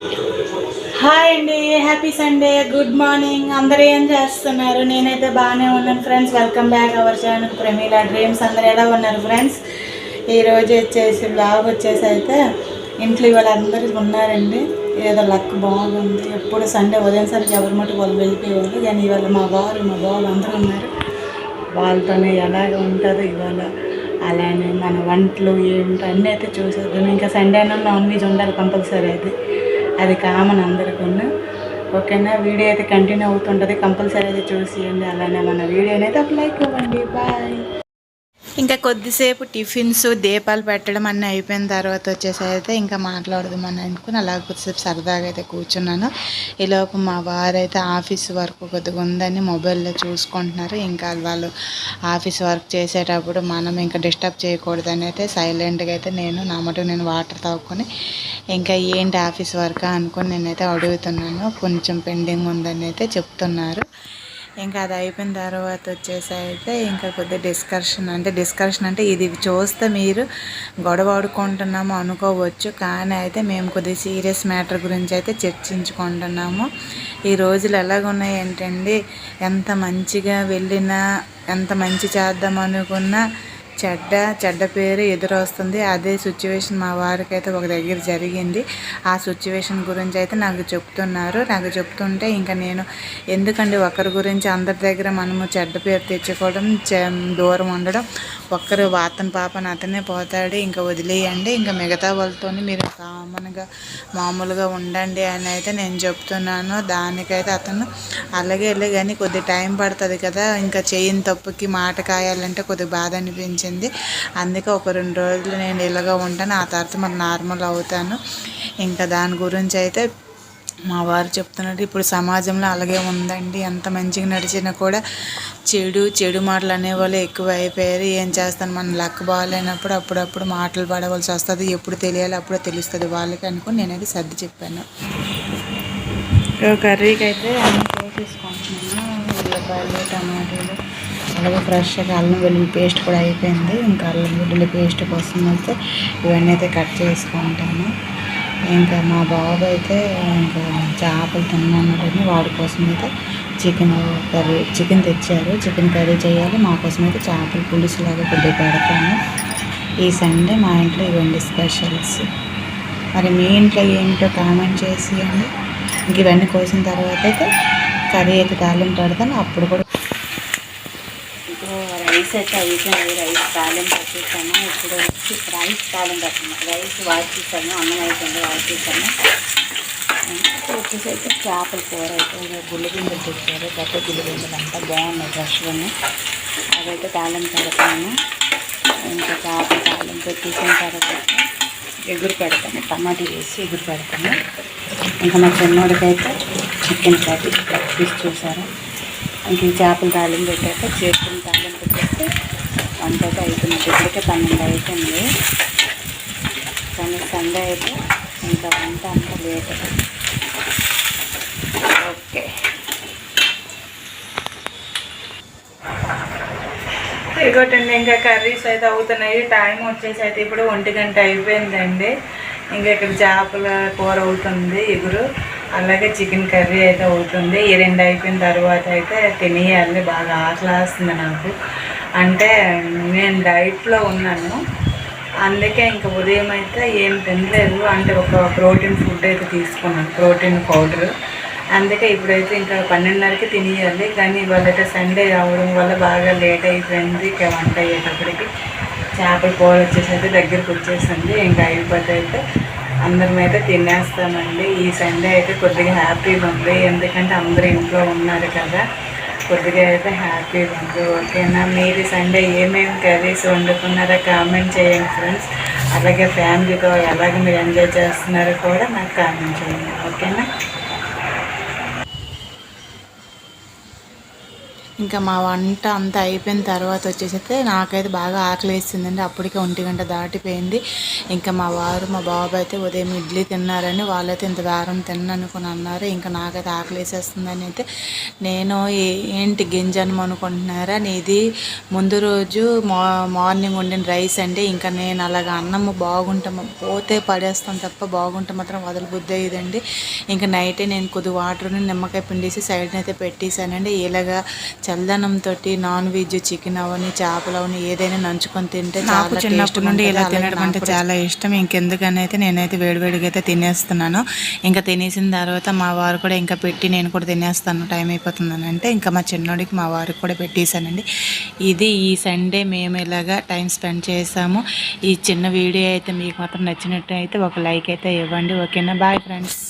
Hi అండి, happy Sunday, good morning. అందరూ ఏం చేస్తున్నారు? నేనైతే బాగానే ఉన్నాను friends. Welcome back our channel Pramila dreams. అందరూ ఎలా ఉన్నారు ఫ్రెండ్స్? ఈరోజు వచ్చేసి బ్లాగ్ వచ్చేసి అయితే ఇంట్లో ఇవాళ అందరూ ఉన్నారండి. ఏదో లక్ బాగుంది. ఎప్పుడు సండే ఉదయం సరికి ఎవరి మటుకు వాళ్ళు వెళ్ళిపోయేవాళ్ళు, కానీ ఇవాళ మా బాబు అందరూ ఉన్నారు. వాళ్ళతోనే ఎలాగ ఉంటుందో ఇవాళ. అలానే మన వంటలు ఏంటో అన్నీ అయితే చూసేద్దాం. ఇంకా సండే అయినా నాన్ వెజ్ ఉండాలి కంపల్సరీ. అది కామన్ అందరికీ. ఓకేనా? వీడియో అయితే కంటిన్యూ అవుతుంటుంది, కంపల్సరీ అయితే చూసేయండి. అలానే మన వీడియోని అయితే ఒక లైక్ ఇవ్వండి. బాయ్. ఇంకా కొద్దిసేపు టిఫిన్స్ దీపాలు పెట్టడం అన్నీ అయిపోయిన తర్వాత వచ్చేసి అయితే ఇంకా మాట్లాడదామని అనుకుని అలా కొద్దిసేపు సరదాగా అయితే కూర్చున్నాను. ఈలోపు మా వారు అయితే ఆఫీస్ వర్క్ కొద్దిగా ఉందని మొబైల్లో చూసుకుంటున్నారు. ఇంకా వాళ్ళు ఆఫీస్ వర్క్ చేసేటప్పుడు మనం ఇంకా డిస్టర్బ్ చేయకూడదని అయితే సైలెంట్గా అయితే నా మటుకు నేను వాటర్ తాగుకొని ఇంకా ఏంటి ఆఫీస్ వర్క్ అనుకుని నేనైతే అడుగుతున్నాను. కొంచెం పెండింగ్ ఉందని అయితే చెప్తున్నారు. ఇంకా అది అయిపోయిన తర్వాత వచ్చేసి అయితే ఇంకా కొద్దిగా డిస్కషన్ అంటే ఇది చూస్తే మీరు గొడవ ఆడుకుంటున్నాము అనుకోవచ్చు, కానీ అయితే మేము కొద్దిగా సీరియస్ మ్యాటర్ గురించి అయితే చర్చించుకుంటున్నాము. ఈ రోజులు ఎలాగున్నాయి ఏంటండి, ఎంత మంచిగా వెళ్ళినా, ఎంత మంచి చేద్దాం అనుకున్నా చెడ్డ పేరు ఎదురొస్తుంది. అదే సిచ్యువేషన్ మా వారికి అయితే ఒక దగ్గర జరిగింది. ఆ సిచ్యువేషన్ గురించి అయితే నాకు చెప్తుంటే ఇంకా నేను ఎందుకండి ఒకరి గురించి అందరి దగ్గర మనము చెడ్డ పేరు తెచ్చుకోవడం, దూరం ఉండడం. ఒక్కరు అతని పాపని అతనే పోతాడు, ఇంకా వదిలేయండి, ఇంకా మిగతా వాళ్ళతో మీరు మామూలుగా ఉండండి అని అయితే నేను చెప్తున్నాను. దానికైతే అతను అలాగే కానీ కొద్దిగా టైం పడుతుంది కదా, ఇంకా చేయని తప్పుకి మాట కాయాలంటే కొద్దిగా బాధ అనిపించింది. అందుకే ఒక 2 రోజులు నేను ఇలాగా ఉంటాను, ఆ తర్వాత మరి నార్మల్ అవుతాను. ఇంకా దాని గురించి అయితే మా వారు చెప్తున్నారు. ఇప్పుడు సమాజంలో అలాగే ఉందండి, ఎంత మంచిగా నడిచినా కూడా చెడు మాటలు అనేవాళ్ళు ఎక్కువ అయిపోయారు. ఏం చేస్తాను, మన లక్ బాగాలేనప్పుడు అప్పుడప్పుడు మాటలు పడవలసి వస్తుంది. ఎప్పుడు తెలియాలి అప్పుడే తెలుస్తుంది వాళ్ళకి అనుకుని నేనైతే సర్ది చెప్పాను. కర్రీకి అయితే అన్నీ వేసేసుకుంటున్నాను. ఉల్లిపాయలు, టమాటాలు, అలాగే ఫ్రెష్గా అల్లం వెల్లుల్లి పేస్ట్ కూడా అయిపోయింది. ఇంకా అల్లం వెల్లుల్లి పేస్ట్ కోసం అయితే ఇవన్నీ అయితే కట్ చేసుకుంటాను. ఇంకా మా బాబు అయితే ఇంకా చేపలు తిన్నానని వాడి కోసం అయితే చికెన్ తెచ్చారు. చికెన్ కర్రీ చేయాలి. మా కోసం అయితే చేపల పులుసులాగా కొద్దిగా పెడతాను. ఈ సండే మా ఇంట్లో ఇవన్నీ స్పెషల్స్. మరి మీ ఇంట్లో ఏంటో కామెంట్ చేసేయండి. ఇంక ఇవన్నీ కోసిన తర్వాత అయితే కర్రీ అయితే తాలింపు పెడతాను. అప్పుడు కూడా ఇప్పుడు రైస్ అయితే అయిపోయింది. రైస్ తాలింపు పెట్టేసాను. ఇప్పుడు రైస్ తాలింపు పెట్టాను. రైస్ వాష్ చేశాను, అన్నం అయిపోయింది వాష్ చేశాను. వచ్చేసి అయితే చేపల కూర అయితే గుళ్ళగింజలు తెచ్చారు. కొత్త గుళ్ళగింజలు అంతా బాగున్నాయి, ఫ్రెష్గానే. అదైతే తాలింపు పెడతాను. ఇంకా చేపల తాలింపు పెట్టేసిన తర్వాత ఎగురు పెడతాను, టమాటా వేసి ఎగురు పెడతాను. ఇంకా మా చిన్నోడికైతే చికెన్ కర్రీ పీస్ చూసారు. ఇంక ఈ చేపల తాలింపు పెట్టాక చికెన్ తాలింపు పెట్టేస్తే వంట అయితే అయిపోయింది. ఇప్పటికే 12 అయిపోయింది. కానీ సండే అయితే ఇంకా వంట అంతా లేట్. ఓకే, ఇంకోటండి ఇంకా కర్రీస్ అయితే అవుతున్నాయి. టైం వచ్చేసి అయితే ఇప్పుడు 1 గంట అయిపోయిందండి. ఇంకా ఇక్కడ చేపల కూర అవుతుంది ఎగురు, అలాగే చికెన్ కర్రీ అయితే అవుతుంది. ఈ 2 అయిపోయిన తర్వాత అయితే తినేయాలి. బాగా ఆకలేస్తుంది నాకు. అంటే నేను డైట్లో ఉన్నాను, అందుకే ఇంకా ఉదయం అయితే ఏం తినలేదు. అంటే ఒక ప్రోటీన్ ఫుడ్ అయితే తీసుకున్నాను, ప్రోటీన్ పౌడర్. అందుకే ఇప్పుడైతే ఇంకా 12:30కి తినేయాలి. కానీ ఇవాళైతే సండే అవడం వల్ల బాగా లేట్ అయిపోయింది. ఇక వంట అయ్యేటప్పటికి చేపల కూర వచ్చేసి అయితే దగ్గరికి వచ్చేసింది. ఇంకా అయిపోతే అయితే అందరం అయితే తినేస్తామండి. ఈ సండే అయితే కొద్దిగా హ్యాపీగా ఉంది, ఎందుకంటే అందరూ ఇంట్లో ఉన్నారు కదా, కొద్దిగా అయితే హ్యాపీగా ఉంది. ఓకేనా? మీరు సండే ఏమేమి కర్రీస్ వండుకున్నారో కామెంట్ చేయండి ఫ్రెండ్స్. అలాగే ఫ్యామిలీతో ఎలాగ మీరు ఎంజాయ్ చేస్తున్నారో కూడా నాకు కామెంట్ చేయండి. ఓకేనా? ఇంకా మా వంట అంతా అయిపోయిన తర్వాత వచ్చేసైతే నాకైతే బాగా ఆకలి వేసిందండి. అప్పటికే 1 గంట దాటిపోయింది. ఇంకా మా వారు మా బాబు అయితే ఉదయం ఇడ్లీ తిన్నారని వాళ్ళైతే ఇంత వారం తిన్ననుకుని అన్నారు. ఇంకా నాకైతే ఆకలి వేసేస్తుందని అయితే నేను ఏంటి గింజనం అనుకుంటున్నారా, ఇది ముందు రోజు మార్నింగ్ వండిన రైస్ అండి. ఇంకా నేను అలాగ అన్నము బాగుంటాము పోతే పడేస్తాను తప్ప బాగుంటే మాత్రం వదలబుద్ధి అయ్యేదండి. ఇంకా నైటే నేను కొద్ది వాటర్ని నిమ్మకాయ పిండేసి సైడ్ని అయితే పెట్టేశానండి. ఇలాగా చల్లదనంతో నాన్ వెజ్ చికెన్ అవని చేపలు అవని ఏదైనా నంచుకొని తింటే చాలా చిన్నప్పటి నుండి ఇలా తినడం అంటే చాలా ఇష్టం. ఇంకెందుకని అయితే నేనైతే వేడివేడిగా అయితే తినేస్తున్నాను. ఇంకా తినేసిన తర్వాత మా వారు కూడా ఇంకా పెట్టి నేను కూడా తినేస్తాను టైం అయిపోతుందని అంటే ఇంకా మా చిన్నోడికి మా వారికి కూడా పెట్టేశానండి. ఇది ఈ సండే మేము ఇలాగా టైం స్పెండ్ చేసాము. ఈ చిన్న వీడియో అయితే మీకు మాత్రం నచ్చినట్టు అయితే ఒక లైక్ అయితే ఇవ్వండి. ఓకేనా, బాయ్ ఫ్రెండ్స్.